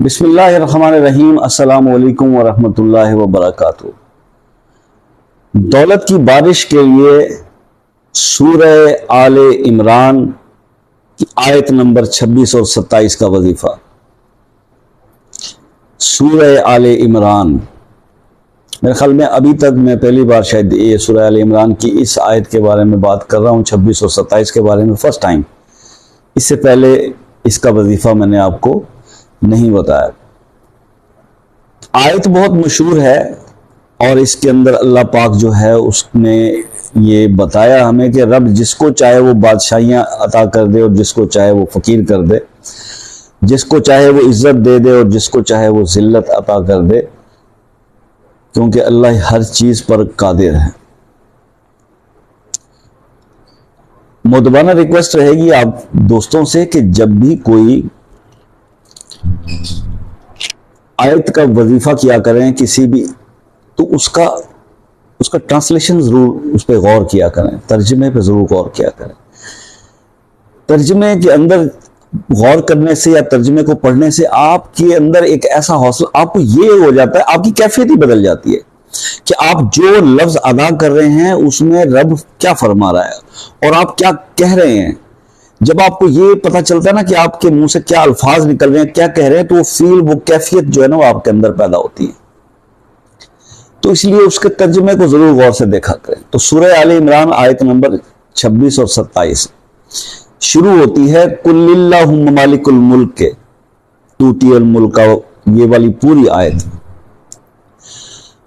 بسم اللہ الرحمن الرحیم۔ السلام علیکم ورحمۃ اللہ وبرکاتہ۔ دولت کی بارش کے لیے سورہ آل عمران کی آیت نمبر 26 اور 27 کا وظیفہ۔ سورہ آل عمران، میرے خیال میں ابھی تک میں پہلی بار شاید یہ سورہ آل عمران کی اس آیت کے بارے میں بات کر رہا ہوں، 26 اور 27 کے بارے میں فرسٹ ٹائم۔ اس سے پہلے اس کا وظیفہ میں نے آپ کو نہیں بتایا۔ آیت بہت مشہور ہے اور اس کے اندر اللہ پاک جو ہے اس نے یہ بتایا ہمیں کہ رب جس کو چاہے وہ بادشاہیاں عطا کر دے اور جس کو چاہے وہ فقیر کر دے، جس کو چاہے وہ عزت دے دے اور جس کو چاہے وہ ذلت عطا کر دے، کیونکہ اللہ ہر چیز پر قادر ہے۔ مؤدبانہ ریکویسٹ رہے گی آپ دوستوں سے کہ جب بھی کوئی آیت کا وظیفہ کیا کریں کسی بھی، تو اس کا ٹرانسلیشن ضرور اس پہ غور کیا کریں، ترجمے پہ ضرور غور کیا کریں۔ ترجمے کے اندر غور کرنے سے یا ترجمے کو پڑھنے سے آپ کے اندر ایک ایسا حوصلہ، آپ کو یہ ہو جاتا ہے، آپ کی کیفیت ہی بدل جاتی ہے کہ آپ جو لفظ ادا کر رہے ہیں اس میں رب کیا فرما رہا ہے اور آپ کیا کہہ رہے ہیں۔ جب آپ کو یہ پتہ چلتا ہے نا کہ آپ کے منہ سے کیا الفاظ نکل رہے ہیں، کیا کہہ رہے ہیں، تو وہ فیل، وہ کیفیت جو ہے نا وہ آپ کے اندر پیدا ہوتی ہے۔ تو اس لیے اس کے ترجمے کو ضرور غور سے دیکھا کریں۔ تو سورہ آل عمران آیت نمبر 26 اور 27 شروع ہوتی ہے قُلِ اللَّهُمَّ مَالِكُ الْمُلْكِ تُؤْتِي الْمُلْكَ، یہ والی پوری آیت۔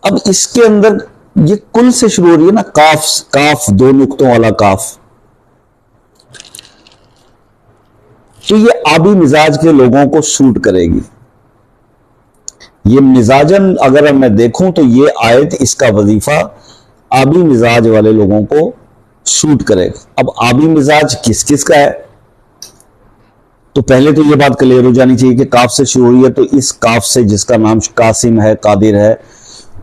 اب اس کے اندر یہ کل سے شروع ہو رہی ہے نا، کاف دو نقطوں والا کاف، تو یہ آبی مزاج کے لوگوں کو سوٹ کرے گی۔ یہ مزاجن اگر میں دیکھوں تو یہ آیت، اس کا وظیفہ آبی مزاج والے لوگوں کو سوٹ کرے گا۔ اب آبی مزاج کس کس کا ہے؟ تو پہلے تو یہ بات کلیئر ہو جانی چاہیے کہ کاف سے شروع ہوئی ہے، تو اس کاف سے جس کا نام قاسم ہے، قادر ہے،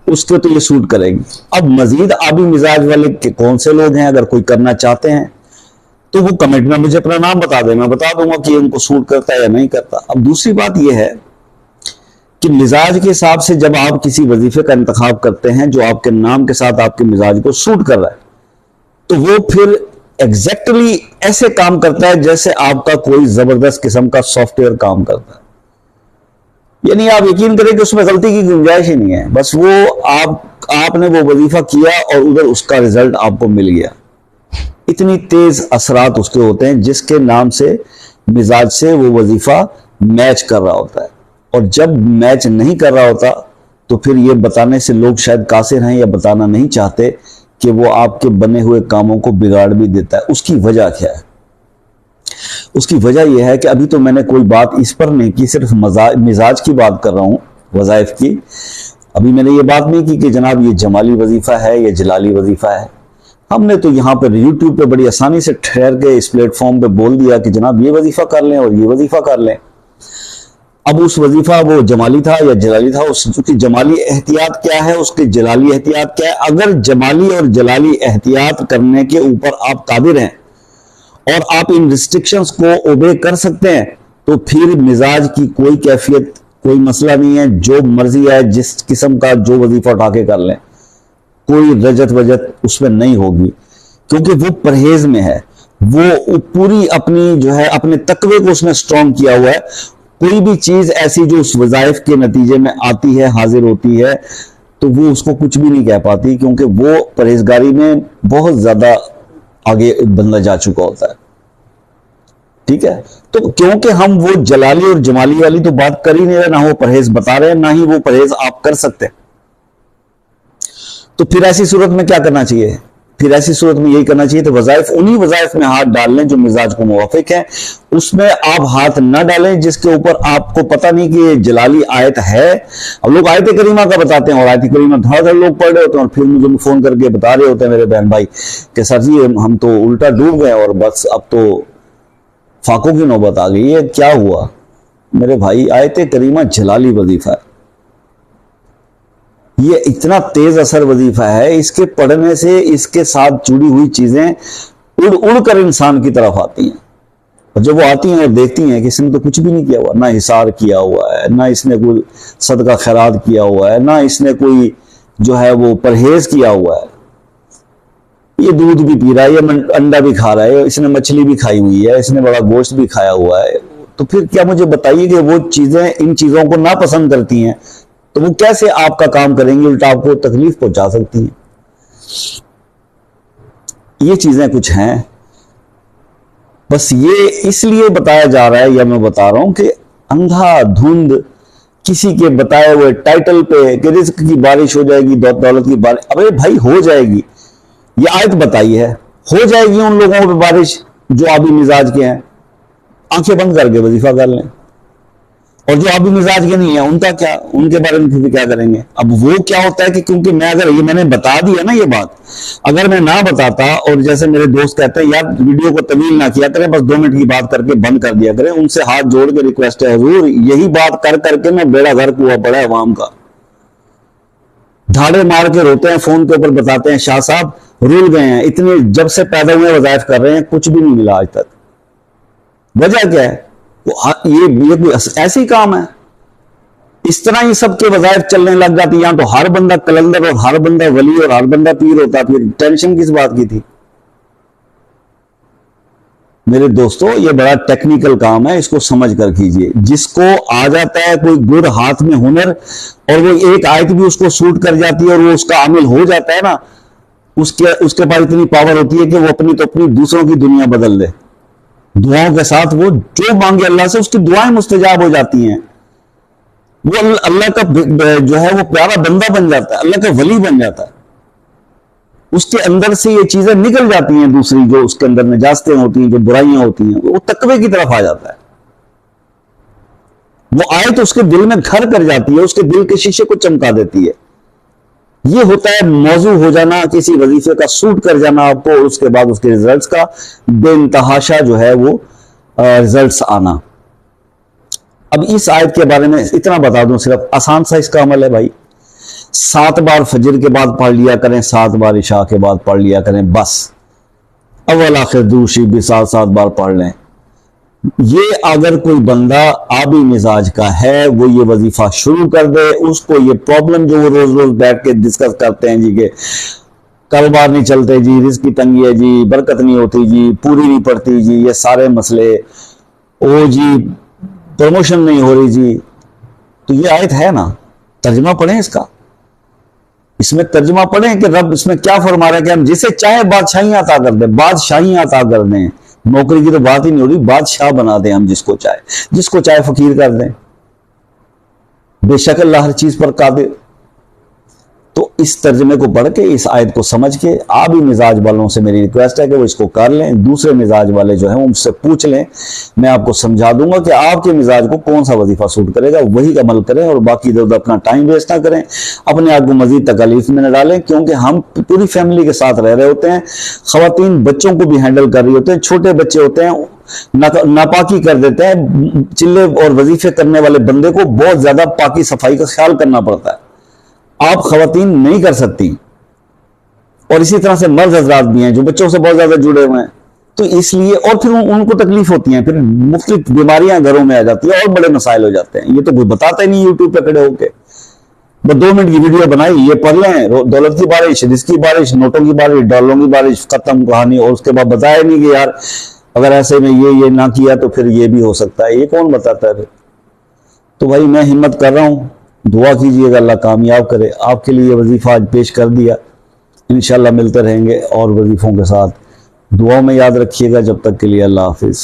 اس کو تو یہ سوٹ کرے گی۔ اب مزید آبی مزاج والے کون سے لوگ ہیں، اگر کوئی کرنا چاہتے ہیں تو وہ کمنٹ میں مجھے اپنا نام بتا دیں، میں بتا دوں گا کہ ان کو سوٹ کرتا ہے یا نہیں کرتا۔ اب دوسری بات یہ ہے کہ مزاج کے حساب سے جب آپ کسی وظیفے کا انتخاب کرتے ہیں جو آپ کے نام کے ساتھ آپ کے مزاج کو سوٹ کر رہا ہے، تو وہ پھر ایگزیکٹلی ایسے کام کرتا ہے جیسے آپ کا کوئی زبردست قسم کا سافٹ ویئر کام کرتا ہے۔ یعنی آپ یقین کریں کہ اس میں غلطی کی گنجائش ہی نہیں ہے، بس وہ آپ نے وہ وظیفہ کیا اور ادھر اس کا رزلٹ آپ کو مل گیا۔ اتنی تیز اثرات اس کے ہوتے ہیں جس کے نام سے، مزاج سے وہ وظیفہ میچ کر رہا ہوتا ہے۔ اور جب میچ نہیں کر رہا ہوتا تو پھر یہ بتانے سے لوگ شاید قاصر ہیں یا بتانا نہیں چاہتے کہ وہ آپ کے بنے ہوئے کاموں کو بگاڑ بھی دیتا ہے۔ اس کی وجہ کیا ہے؟ اس کی وجہ یہ ہے کہ ابھی تو میں نے کوئی بات اس پر نہیں کی، صرف مزاج کی بات کر رہا ہوں، وظائف کی۔ ابھی میں نے یہ بات نہیں کی کہ جناب یہ جمالی وظیفہ ہے یا جلالی وظیفہ ہے۔ ہم نے تو یہاں پر یوٹیوب پہ بڑی آسانی سے ٹھہر کے اس پلیٹ فارم پہ بول دیا کہ جناب یہ وظیفہ کر لیں اور یہ وظیفہ کر لیں۔ اب اس وظیفہ وہ جمالی تھا یا جلالی تھا، اس کی جمالی احتیاط کیا ہے، اس کی جلالی احتیاط کیا ہے۔ اگر جمالی اور جلالی احتیاط کرنے کے اوپر آپ قادر ہیں اور آپ ان ریسٹرکشنز کو اوبے کر سکتے ہیں، تو پھر مزاج کی کوئی کیفیت، کوئی مسئلہ نہیں ہے، جو مرضی ہے جس قسم کا جو وظیفہ اٹھا کے کر لیں، کوئی رجت وجت اس میں نہیں ہوگی، کیونکہ وہ پرہیز میں ہے، وہ پوری اپنی جو ہے اپنے تقوی کو اس نے سٹرونگ کیا ہوا ہے۔ کوئی بھی چیز ایسی جو اس وظائف کے نتیجے میں آتی ہے، حاضر ہوتی ہے، تو وہ اس کو کچھ بھی نہیں کہہ پاتی، کیونکہ وہ پرہیزگاری میں بہت زیادہ آگے بندہ جا چکا ہوتا ہے۔ ٹھیک ہے، تو کیونکہ ہم وہ جلالی اور جمالی والی تو بات کر ہی نہیں رہے، نہ وہ پرہیز بتا رہے ہیں، نہ ہی وہ پرہیز آپ کر سکتے ہیں۔ تو پھر ایسی صورت میں کیا کرنا چاہیے؟ پھر ایسی صورت میں یہی کرنا چاہیے تو وظائف، انہی وظائف میں ہاتھ ڈال لیں جو مزاج کو موافق ہیں۔ اس میں آپ ہاتھ نہ ڈالیں جس کے اوپر آپ کو پتہ نہیں کہ یہ جلالی آیت ہے۔ اب لوگ آیت کریمہ کا بتاتے ہیں اور آیت کریمہ دھڑ لوگ پڑھ رہے ہوتے ہیں اور پھر مجھے فون کر کے بتا رہے ہوتے ہیں میرے بہن بھائی کہ سر جی ہم تو الٹا ڈوب گئے اور بس اب تو فاقوں کی نوبت آ گئی ہے، کیا ہوا؟ میرے بھائی آیت کریمہ جلالی وظیفہ ہے، یہ اتنا تیز اثر وظیفہ ہے، اس کے پڑھنے سے اس کے ساتھ جڑی ہوئی چیزیں اڑ اڑ کر انسان کی طرف آتی ہیں۔ اور جب وہ آتی ہیں اور دیکھتی ہیں کہ اس نے تو کچھ بھی نہیں کیا ہوا، نہ حصار کیا ہوا ہے، نہ اس نے کوئی صدقہ خیرات کیا ہوا ہے، نہ اس نے کوئی جو ہے وہ پرہیز کیا ہوا ہے، یہ دودھ بھی پی رہا ہے، یہ انڈا بھی کھا رہا ہے، اس نے مچھلی بھی کھائی ہوئی ہے، اس نے بڑا گوشت بھی کھایا ہوا ہے، تو پھر کیا مجھے بتائیے کہ وہ چیزیں ان چیزوں کو ناپسند کرتی ہیں تو وہ کیسے آپ کا کام کریں گی، الٹا آپ کو تکلیف پہنچا سکتی ہیں۔ یہ چیزیں کچھ ہیں، بس یہ اس لیے بتایا جا رہا ہے یا میں بتا رہا ہوں کہ اندھا دھند کسی کے بتائے ہوئے ٹائٹل پہ کہ رزق کی بارش ہو جائے گی، دولت کی بارش، ابے بھائی ہو جائے گی، یہ آیت بتائی ہے، ہو جائے گی ان لوگوں پہ بارش جو آبی مزاج کے ہیں، آنکھیں بند کر کے وظیفہ کر لیں، اور جو آبی مزاج کے نہیں ہیں ان کا کیا، ان کے بارے میں پھر کیا کریں گے؟ اب وہ کیا ہوتا ہے کہ کیونکہ میں نے بتا دیا نا یہ بات، اگر میں نہ بتاتا اور جیسے میرے دوست کہتے ہیں یار ویڈیو کو طویل نہ کیا کریں، بس 2 منٹ کی بات کر کے بند کر دیا کریں، ان سے ہاتھ جوڑ کے ریکویسٹ ہے حضور یہی بات کر کر کے میں بیڑا غرق ہوا پڑا ہے عوام کا، دھاڑے مار کے روتے ہیں، فون کے اوپر بتاتے ہیں شاہ صاحب رول گئے ہیں، اتنے جب سے پیدا ہوئے وظائف کر رہے ہیں کچھ بھی نہیں ملا آج تک، وجہ کیا ہے؟ یہ کوئی ایسی کام ہے؟ اس طرح ہی سب کے وظائف چلنے لگ جاتی، یہاں تو ہر بندہ کلندر اور ہر بندہ ولی اور ہر بندہ پیر ہوتا، پھر ٹینشن کس بات کی تھی؟ میرے دوستو یہ بڑا ٹیکنیکل کام ہے، اس کو سمجھ کر کیجئے، جس کو آ جاتا ہے کوئی گر ہاتھ میں ہنر اور وہ ایک آیت بھی اس کو سوٹ کر جاتی ہے اور وہ اس کا عامل ہو جاتا ہے نا، اس کے پاس اتنی پاور ہوتی ہے کہ وہ اپنی دوسروں کی دنیا بدل دے، دعاؤں کے ساتھ وہ جو مانگے اللہ سے اس کی دعائیں مستجاب ہو جاتی ہیں، وہ اللہ کا جو ہے وہ پیارا بندہ بن جاتا ہے، اللہ کا ولی بن جاتا ہے، اس کے اندر سے یہ چیزیں نکل جاتی ہیں، دوسری جو اس کے اندر نجاستیں ہوتی ہیں، جو برائیاں ہوتی ہیں، وہ تقوی کی طرف آ جاتا ہے، وہ آیت اس کے دل میں گھر کر جاتی ہے، اس کے دل کے شیشے کو چمکا دیتی ہے۔ یہ ہوتا ہے موضوع ہو جانا، کسی وظیفے کا سوٹ کر جانا آپ کو، اور اس کے بعد اس کے ریزلٹس کا بے انتہاشا جو ہے وہ ریزلٹس آنا۔ اب اس آیت کے بارے میں اتنا بتا دوں، صرف آسان سا اس کا عمل ہے بھائی، 7 بار فجر کے بعد پڑھ لیا کریں، 7 بار عشاء کے بعد پڑھ لیا کریں، بس اول آخر درود شریف بھی 7 بار پڑھ لیں۔ یہ اگر کوئی بندہ آبی مزاج کا ہے وہ یہ وظیفہ شروع کر دے، اس کو یہ پرابلم جو وہ روز روز بیٹھ کے ڈسکس کرتے ہیں جی کہ کاروبار نہیں چلتے جی، رزق کی تنگی ہے جی، برکت نہیں ہوتی جی، پوری نہیں پڑتی جی، یہ سارے مسئلے، او جی پروموشن نہیں ہو رہی جی، تو یہ آیت ہے نا، ترجمہ پڑھیں اس کا، اس میں ترجمہ پڑھیں کہ رب اس میں کیا فرما رہا ہے کہ ہم جسے چاہے بادشاہیاں عطا کر دیں، بادشاہیاں عطا کر دیں، نوکری کی تو بات ہی نہیں ہو رہی، بادشاہ بنا دیں ہم جس کو چاہے فقیر کر دیں، بے شک اللہ ہر چیز پر قادر۔ تو اس ترجمے کو پڑھ کے، اس آیت کو سمجھ کے، آبی مزاج والوں سے میری ریکویسٹ ہے کہ وہ اس کو کر لیں، دوسرے مزاج والے جو ہیں وہ مجھ سے پوچھ لیں، میں آپ کو سمجھا دوں گا کہ آپ کے مزاج کو کون سا وظیفہ سوٹ کرے گا، وہی عمل کریں، اور باقی ادھر اپنا ٹائم ویسٹ نہ کریں، اپنے آپ کو مزید تکالیف میں نہ ڈالیں، کیونکہ ہم پوری فیملی کے ساتھ رہ رہے ہوتے ہیں، خواتین بچوں کو بھی ہینڈل کر رہی ہوتے ہیں، چھوٹے بچے ہوتے ہیں، ناپاکی کر دیتے ہیں، چلے اور وظیفے کرنے والے بندے کو بہت زیادہ پاکی صفائی کا خیال کرنا پڑتا ہے، آپ خواتین نہیں کر سکتی، اور اسی طرح سے مرد حضرات بھی ہیں جو بچوں سے بہت زیادہ جڑے ہوئے ہیں، تو اس لیے اور پھر ان کو تکلیف ہوتی ہیں، پھر مختلف بیماریاں گھروں میں آ جاتی ہیں اور بڑے مسائل ہو جاتے ہیں، یہ تو کوئی بتاتا ہی نہیں یوٹیوب پہ کھڑے ہو کے، بس 2 منٹ کی ویڈیو بنائی، یہ پڑھ لیں، دولت کی بارش، رزق کی بارش، نوٹوں کی بارش، ڈالروں کی بارش، ختم کہانی، اور اس کے بعد بتایا نہیں کہ یار اگر ایسے میں یہ نہ کیا تو پھر یہ بھی ہو سکتا ہے، یہ کون بتاتا ہے پھر؟ تو بھائی میں ہمت کر رہا ہوں، دعا کیجئے گا اللہ کامیاب کرے، آپ کے لیے وظیفہ آج پیش کر دیا، انشاءاللہ ملتے رہیں گے اور وظیفوں کے ساتھ، دعاؤں میں یاد رکھیے گا، جب تک کے لیے اللہ حافظ۔